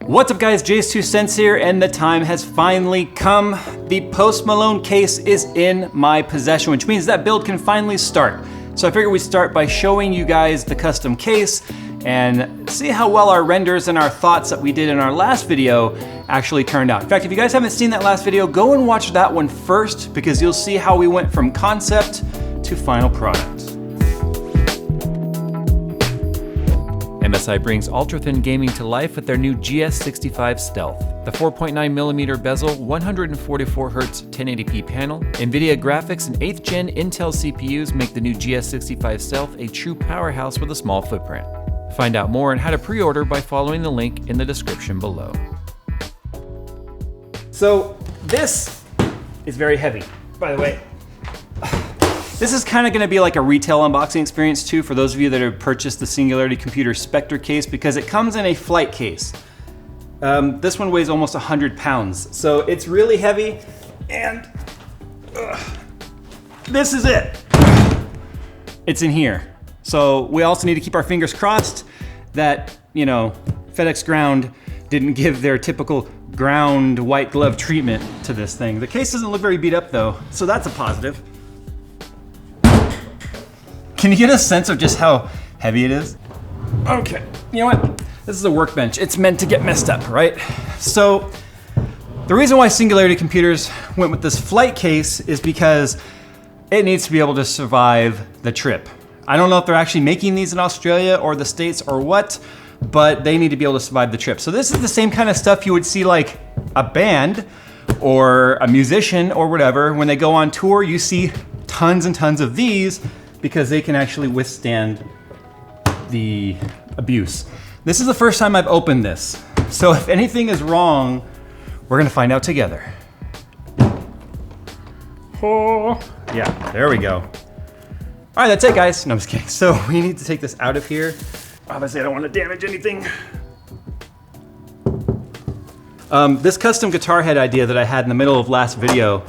What's up guys, JayzTwoCents here, and the time has finally come. The Post Malone case is in my possession, which means that build can finally start. So I figured we'd start by showing you guys the custom case and see how well our renders and our thoughts that we did in our last video actually turned out. In fact, if you guys haven't seen that last video, go and watch that one first because you'll see how we went from concept to final product. MSI brings ultra-thin gaming to life with their new GS65 Stealth. The 4.9mm bezel, 144Hz 1080p panel, NVIDIA graphics, and 8th gen Intel CPUs make the new GS65 Stealth a true powerhouse with a small footprint. Find out more on how to pre-order by following the link in the description below. So this is very heavy, by the way. This is kind of going to be like a retail unboxing experience too for those of you that have purchased the Singularity Computer Spectre case because it comes in a flight case. This one weighs almost 100 pounds, so it's really heavy, and this is it. It's in here. So we also need to keep our fingers crossed that, you know, FedEx Ground didn't give their typical ground white glove treatment to this thing. The case doesn't look very beat up though, so that's a positive. Can you get a sense of just how heavy it is? Okay, you know what? This is a workbench. It's meant to get messed up, right? So the reason why Singularity Computers went with this flight case is because it needs to be able to survive the trip. I don't know if they're actually making these in Australia or the States or what, but they need to be able to survive the trip. So this is the same kind of stuff you would see like a band or a musician or whatever. When they go on tour, you see tons and tons of these because they can actually withstand the abuse. This is the first time I've opened this. So if anything is wrong, we're gonna find out together. Oh, yeah, there we go. All right, that's it guys. No, I'm just kidding. So we need to take this out of here. Obviously I don't wanna damage anything. This custom guitar head idea that I had in the middle of last video,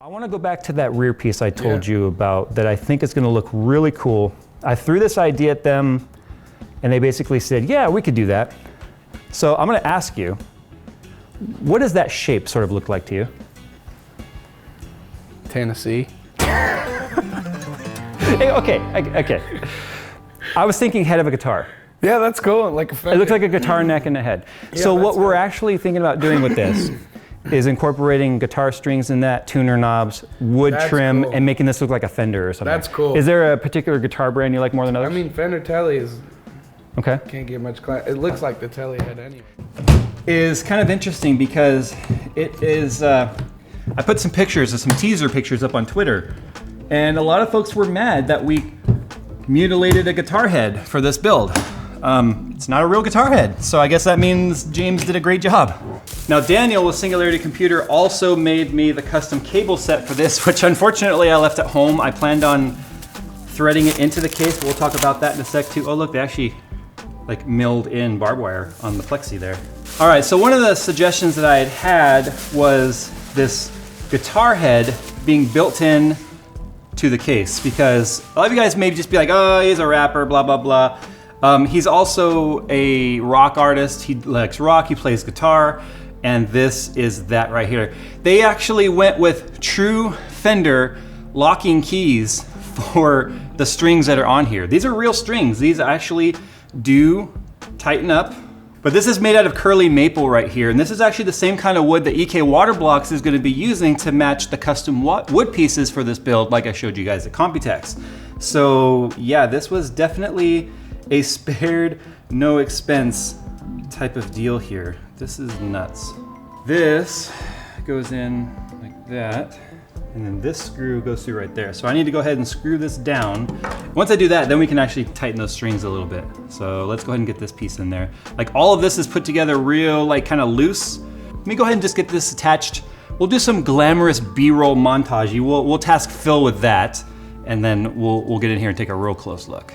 I want to go back to that rear piece I told you about that I think is going to look really cool. I threw this idea at them and they basically said, yeah, we could do that. So I'm going to ask you, what does that shape sort of look like to you? Tennessee. Hey, okay. I was thinking head of a guitar. Yeah, that's cool. Like a Fender. It looks like a guitar neck and a head. Yeah, so what we're actually thinking about doing with this is incorporating guitar strings in that, tuner knobs, wood trim, and making this look like a Fender or something. That's cool. Is there a particular guitar brand you like more than others? I mean, Fender Telly is, okay. Can't get much class. It looks like the Telly head anyway. Is kind of interesting because it is, I put some pictures, some teaser pictures up on Twitter, and a lot of folks were mad that we mutilated a guitar head for this build. It's not a real guitar head, so I guess that means James did a great job. Now Daniel with Singularity Computer also made me the custom cable set for this, which unfortunately I left at home. I planned on threading it into the case, but we'll talk about that in a sec too. Oh look, they actually like milled in barbed wire on the plexi there. All right, so one of the suggestions that I had was this guitar head being built in to the case because a lot of you guys may just be like, oh, he's a rapper, blah, blah, blah. He's also a rock artist. He likes rock, he plays guitar, and this is that right here. They actually went with true Fender locking keys for the strings that are on here. These are real strings. These actually do tighten up, but this is made out of curly maple right here, and this is actually the same kind of wood that EK Waterblocks is gonna be using to match the custom wood pieces for this build, like I showed you guys at Computex. So yeah, this was definitely a spared, no expense type of deal here. This is nuts. This goes in like that, and then this screw goes through right there. So I need to go ahead and screw this down. Once I do that, then we can actually tighten those strings a little bit. So let's go ahead and get this piece in there. Like all of this is put together real, like kind of loose. Let me go ahead and just get this attached. We'll do some glamorous B-roll montage. We'll task Phil with that, and then we'll get in here and take a real close look.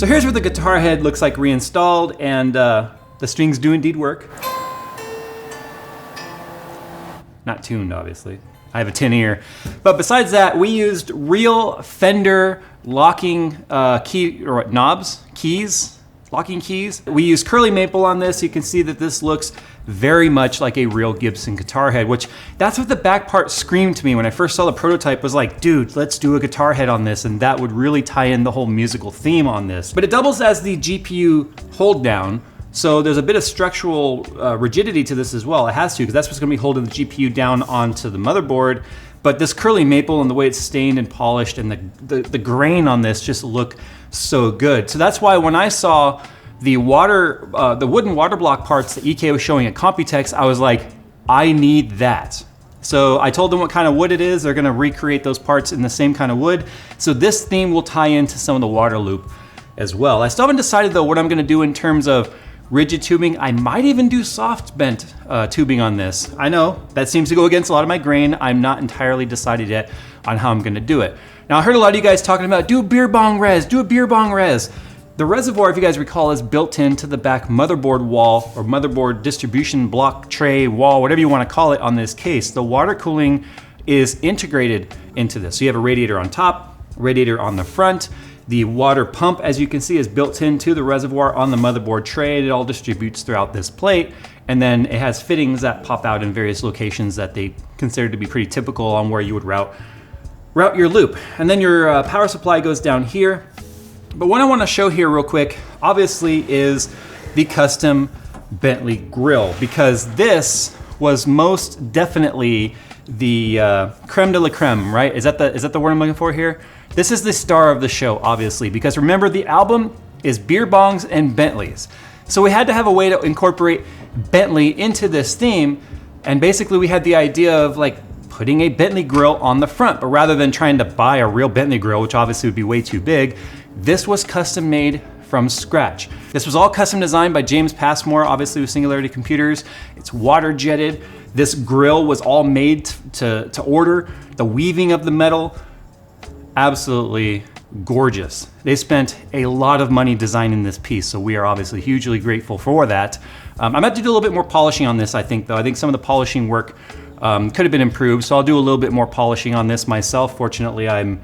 So here's where the guitar head looks like reinstalled, and the strings do indeed work. Not tuned, obviously. I have a tin ear. But besides that, we used real Fender locking locking keys. We used curly maple on this. You can see that this looks very much like a real Gibson guitar head, which that's what the back part screamed to me when I first saw the prototype. Was like, dude, let's do a guitar head on this, and that would really tie in the whole musical theme on this. But it doubles as the GPU hold down, so there's a bit of structural rigidity to this as well. It has to, because that's what's gonna be holding the GPU down onto the motherboard. But this curly maple and the way it's stained and polished and the grain on this just look so good. So that's why when I saw the wooden water block parts that EK was showing at Computex, I was like, I need that. So I told them what kind of wood it is. They're gonna recreate those parts in the same kind of wood. So this theme will tie into some of the water loop as well. I still haven't decided though what I'm gonna do in terms of rigid tubing. I might even do soft bent tubing on this. I know that seems to go against a lot of my grain. I'm not entirely decided yet on how I'm gonna do it. Now I heard a lot of you guys talking about do a beer bong res, do a beer bong res. The reservoir, if you guys recall, is built into the back motherboard wall or motherboard distribution block tray wall, whatever you want to call it on this case. The water cooling is integrated into this. So you have a radiator on top, radiator on the front. The water pump, as you can see, is built into the reservoir on the motherboard tray, and it all distributes throughout this plate. And then it has fittings that pop out in various locations that they consider to be pretty typical on where you would route your loop. And then your power supply goes down here. But what I want to show here real quick, obviously, is the custom Bentley grill, because this was most definitely the creme de la creme, right? Is that the word I'm looking for here? This is the star of the show, obviously, because remember, the album is Beerbongs and Bentleys. So we had to have a way to incorporate Bentley into this theme, and basically we had the idea of like putting a Bentley grill on the front, but rather than trying to buy a real Bentley grill, which obviously would be way too big, this was custom made from scratch. This was all custom designed by James Passmore, obviously with Singularity Computers. It's water jetted. This grill was all made to order. The weaving of the metal, absolutely gorgeous. They spent a lot of money designing this piece, so we are obviously hugely grateful for that. I'm about to do a little bit more polishing on this, I think, though. I think some of the polishing work could have been improved, so I'll do a little bit more polishing on this myself. Fortunately, I'm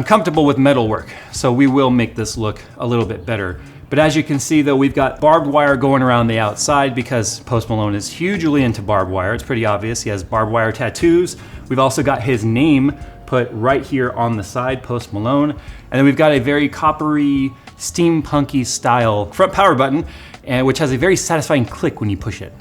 comfortable with metal work, so we will make this look a little bit better. But as you can see, though, we've got barbed wire going around the outside because Post Malone is hugely into barbed wire. It's pretty obvious. He has barbed wire tattoos. We've also got his name put right here on the side, Post Malone. And then we've got a very coppery, steampunky style front power button, which has a very satisfying click when you push it.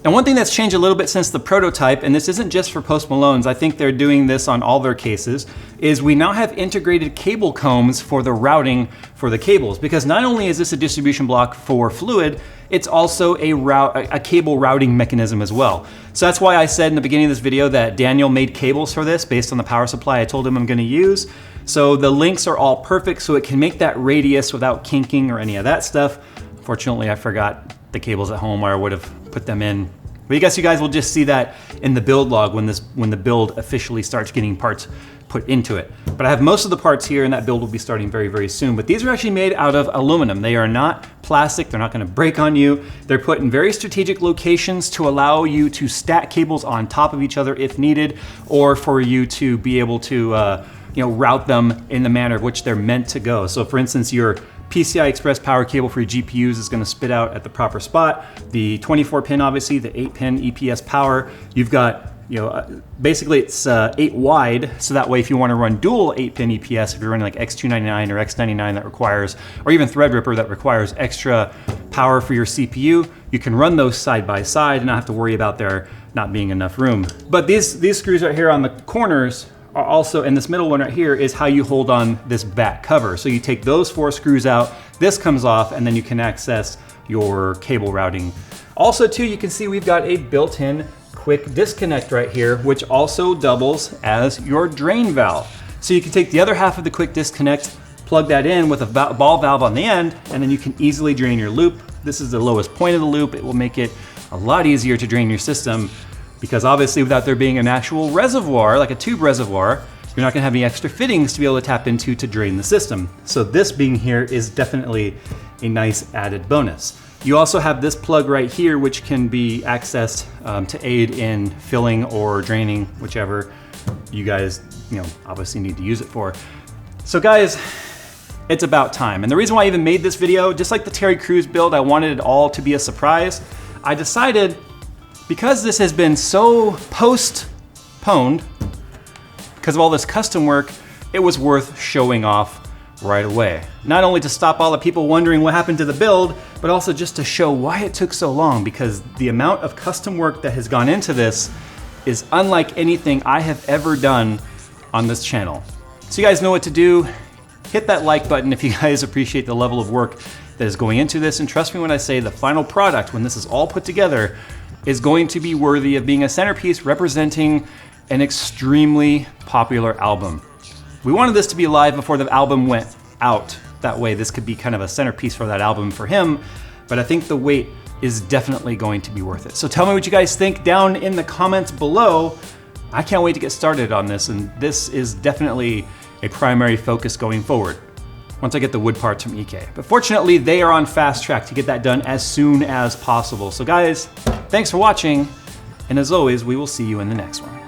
And one thing that's changed a little bit since the prototype, and this isn't just for Post Malone's, I think they're doing this on all their cases, is we now have integrated cable combs for the routing for the cables. Because not only is this a distribution block for fluid, it's also a cable routing mechanism as well. So that's why I said in the beginning of this video that Daniel made cables for this based on the power supply I told him I'm gonna use. So the links are all perfect, so it can make that radius without kinking or any of that stuff. Fortunately, I forgot the cables at home, or I would have put them in. But I guess you guys will just see that in the build log when the build officially starts getting parts put into it. But I have most of the parts here, and that build will be starting very, very soon. But these are actually made out of aluminum. They are not plastic. They're not gonna break on you. They're put in very strategic locations to allow you to stack cables on top of each other if needed, or for you to be able to route them in the manner of which they're meant to go. So for instance, your PCI Express power cable for your GPUs is going to spit out at the proper spot. The 24 pin, obviously, the 8 pin EPS power. You've got, basically it's 8 wide. So that way, if you want to run dual 8 pin EPS, if you're running like X299 or X99 that requires, or even Threadripper that requires extra power for your CPU, you can run those side by side and not have to worry about there not being enough room. But these screws right here on the corners are also, and this middle one right here is how you hold on this back cover. So you take those 4 screws out, this comes off, and then you can access your cable routing. Also too, you can see we've got a built-in quick disconnect right here, which also doubles as your drain valve. So you can take the other half of the quick disconnect, plug that in with a ball valve on the end, and then you can easily drain your loop. This is the lowest point of the loop. It will make it a lot easier to drain your system, because obviously without there being an actual reservoir, like a tube reservoir, you're not gonna have any extra fittings to be able to tap into to drain the system. So this being here is definitely a nice added bonus. You also have this plug right here, which can be accessed to aid in filling or draining, whichever you guys, obviously need to use it for. So guys, it's about time. And the reason why I even made this video, just like the Terry Crews build, I wanted it all to be a surprise. I decided, because this has been so postponed, because of all this custom work, it was worth showing off right away. Not only to stop all the people wondering what happened to the build, but also just to show why it took so long, because the amount of custom work that has gone into this is unlike anything I have ever done on this channel. So you guys know what to do. Hit that like button if you guys appreciate the level of work that is going into this, and trust me when I say the final product, when this is all put together, is going to be worthy of being a centerpiece representing an extremely popular album. We wanted this to be live before the album went out. That way this could be kind of a centerpiece for that album for him, but I think the wait is definitely going to be worth it. So tell me what you guys think down in the comments below. I can't wait to get started on this, and this is definitely a primary focus going forward once I get the wood parts from EK. But fortunately, they are on fast track to get that done as soon as possible. So guys, thanks for watching, and as always, we will see you in the next one.